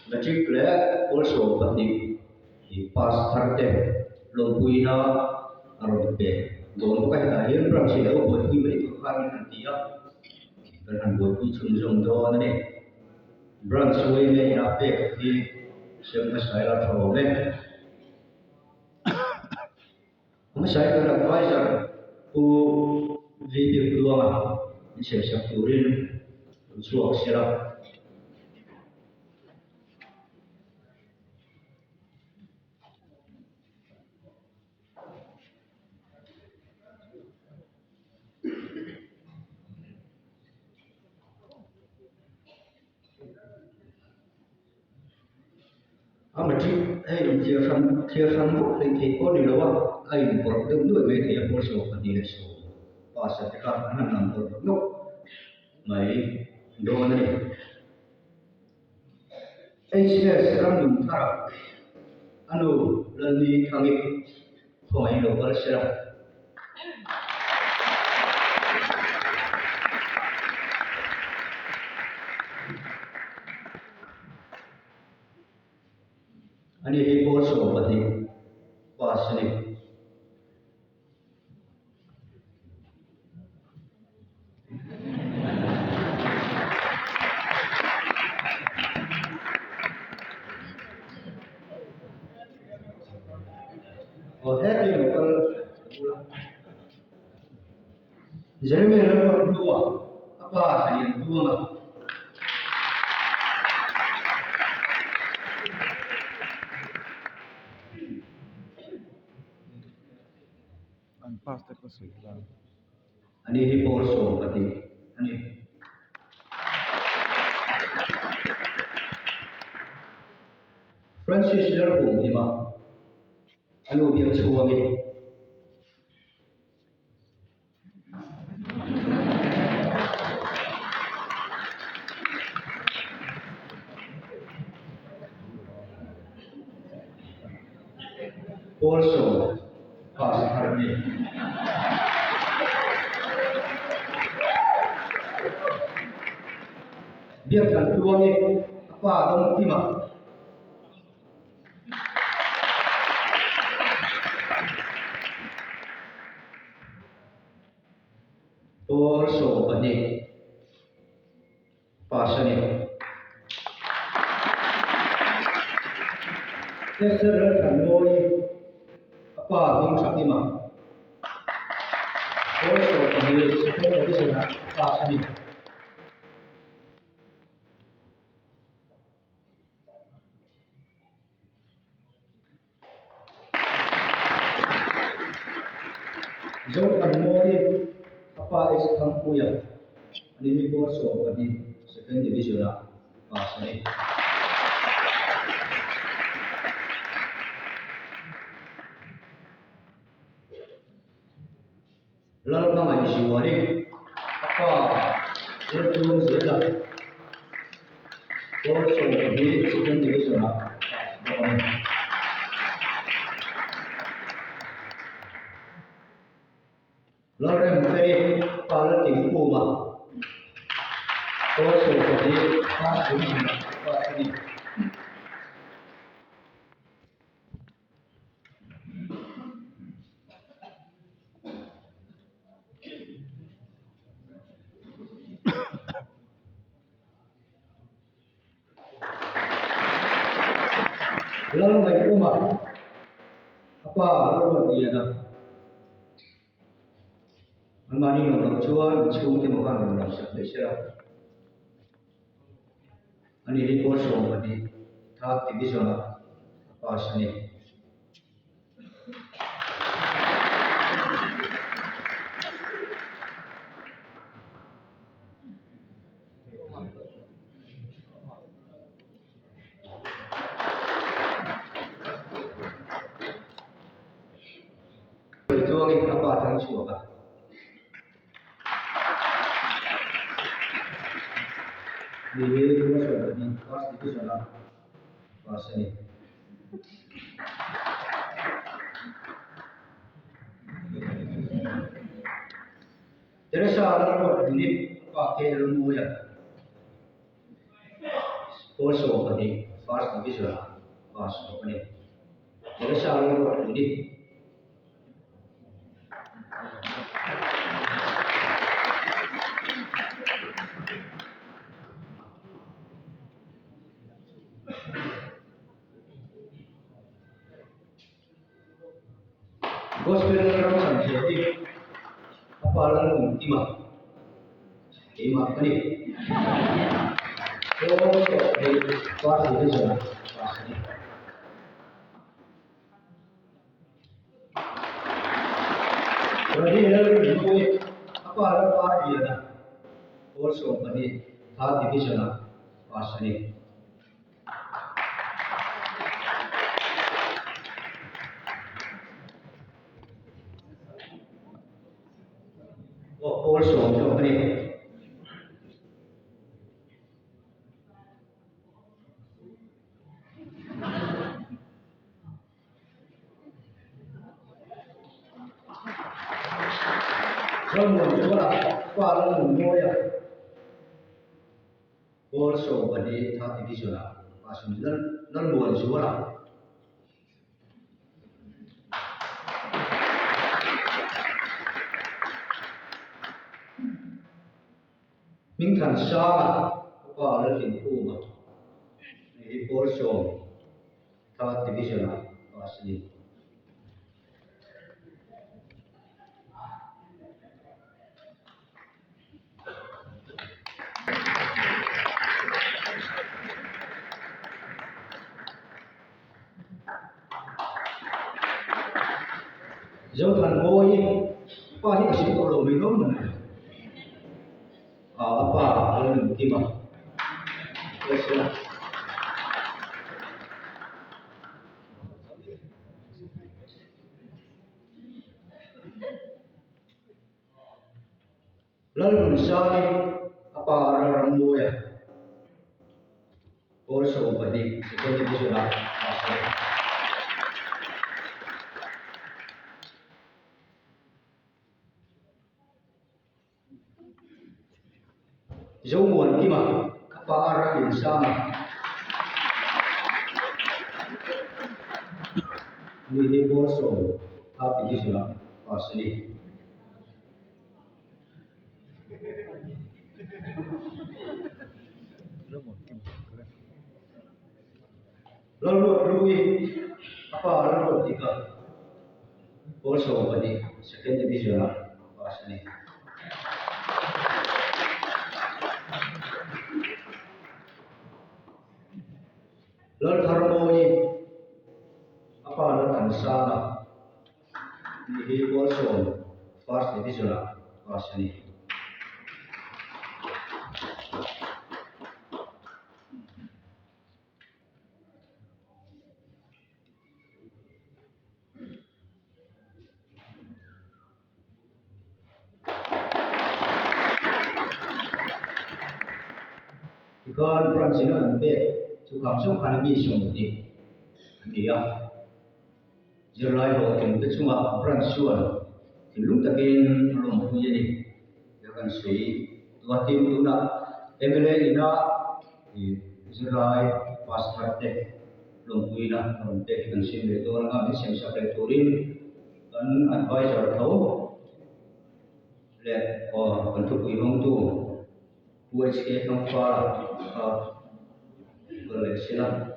Magic also pati pas tharte lompuina arope don ka ta yen pram si lo boi pui mai ko kan an tia kan an boi pui chung jong do ne bran suai ne ya pe ki sem na sai la tho ne ma sai ka la advisor ku vi bi ku ma ni se sa turin suak sira amachi ai chia san mo le ke ko ni lo wa ai por de nu me ke por so pa ni le so pa sa te ka nan nan por no mai do na ni ai sia ram dum thara anu le ni khangi khoi lo par sera ani he por so pa ni pa sa ni o he ki lo par Jeremy lo dua apa sa ni dua Pasta così, claro. ani he por so pati ani Francis ler ko ni ma anu bi chuwa mi por so pas har ni biar kan tua ni apa dong ti ma por so pani pas ni Terus kan moi apa dong sakti ma por so pani sekarang di sana pas ni Jauh kan moi apa is kampu ya ini por so pani sekarang di sana pas ni lalu nama isi wari apa itu zela also di sekian di sana lalu yang tadi pada timpu mah also di pas ini lalu lagi rumah apa lalu dia nak Mani orang cuan cium ke makan orang siapa siapa ani report so mani thak ti bisona apa sani itu lagi apa tang suaka Ini cuma sudah di pas itu sudah pas ini. Jadi sahaja ini pakai ilmu ya. Also tadi first division pass company. Jadi saya lalu ini. Gospel orang sampai apa lalu lima kali. Oh, di first division pass ini. Jadi lalu apa dia na? Also tadi third division pass ini. Oh, also tadi. Lalu ya. Also tadi third division pass ini lalu juara. Mingkan sama apa lalu puma. Ini also third division pass ini. Dẫu thần ngôi qua hiện sự của đồ mình không mà apa lalu kim yes lah lalu misalnya apa orang ngôi also badi seperti itu sudah dẫu muộn khi mà các bạn ra biển xa người đi vô sổ tháp thì đi xuống và xử lý lalu apa lalu tiga also badi second division và xử lý lalu harmoni apa lalu sana ini also first division kelas ini. Ikan Francina ambil tukang sokhan mi somdi dia jerai hotel itu cuma Francsuan tilung takin belum punya ni jangan sih dua tim itu nak MLA ina jerai pas hati belum punya belum takin sih itu orang kami siapa turin dan advisor tahu lihat bentuk ilmu tu buat sikit nampak boleh silam.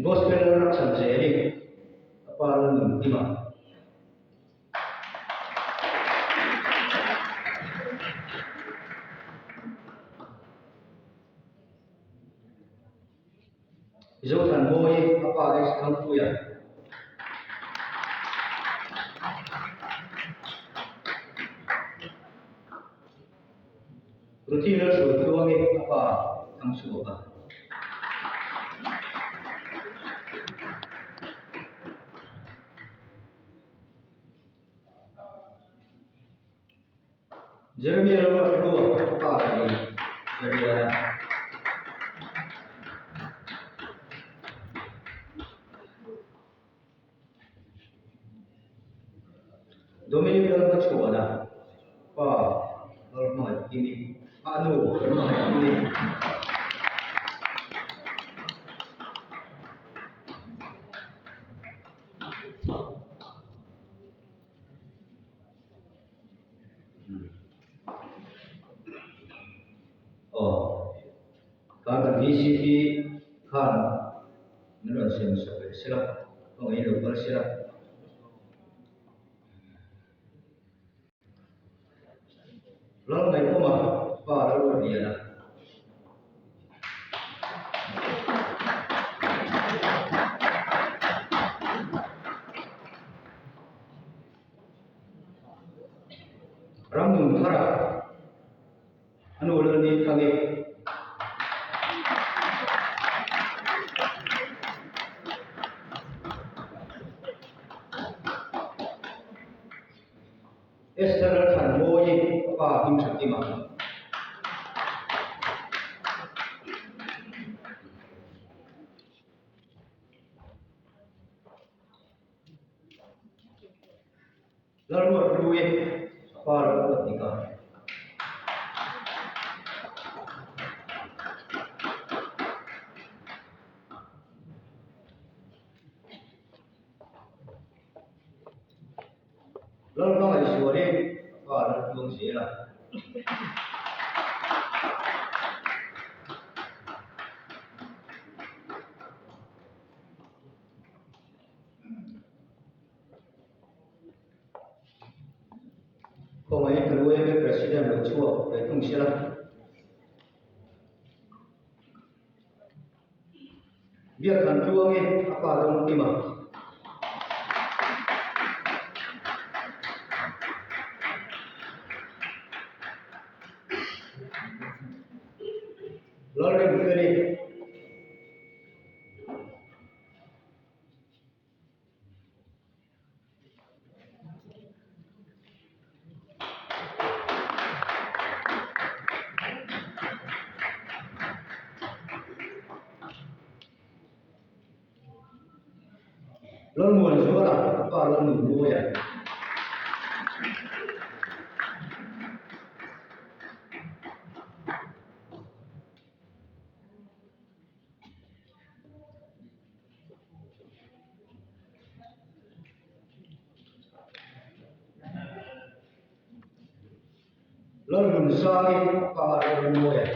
Gospel orang sampai apa lalu lima. Jauhan boy apa guys kamu ya? Rutin sudah tuang apa kamu suka? Jeremiah dua apa ini? Jeremiah Dominic dalam cuaca apa ini, anu, ini. Oh, kalau VCT kan, menurut saya silap, kalau ini dokter silap. Lalu mereka mah, lalu dia dah. Ramun thara, anu lalu ni kami. Esther Tan Moyi, apa Kim Sakti mah. Lalu berdua, apa lalu nikah. Lalu orang Iswari, apa lalu belum siapa. Kau main kedua yang presiden bercuak, itu siapa. Biarkan juangin apa dalam timah. Lalu yang beri lalu mau jual apa lalu dua ya. Lalu mensahi apa lalu dua ya.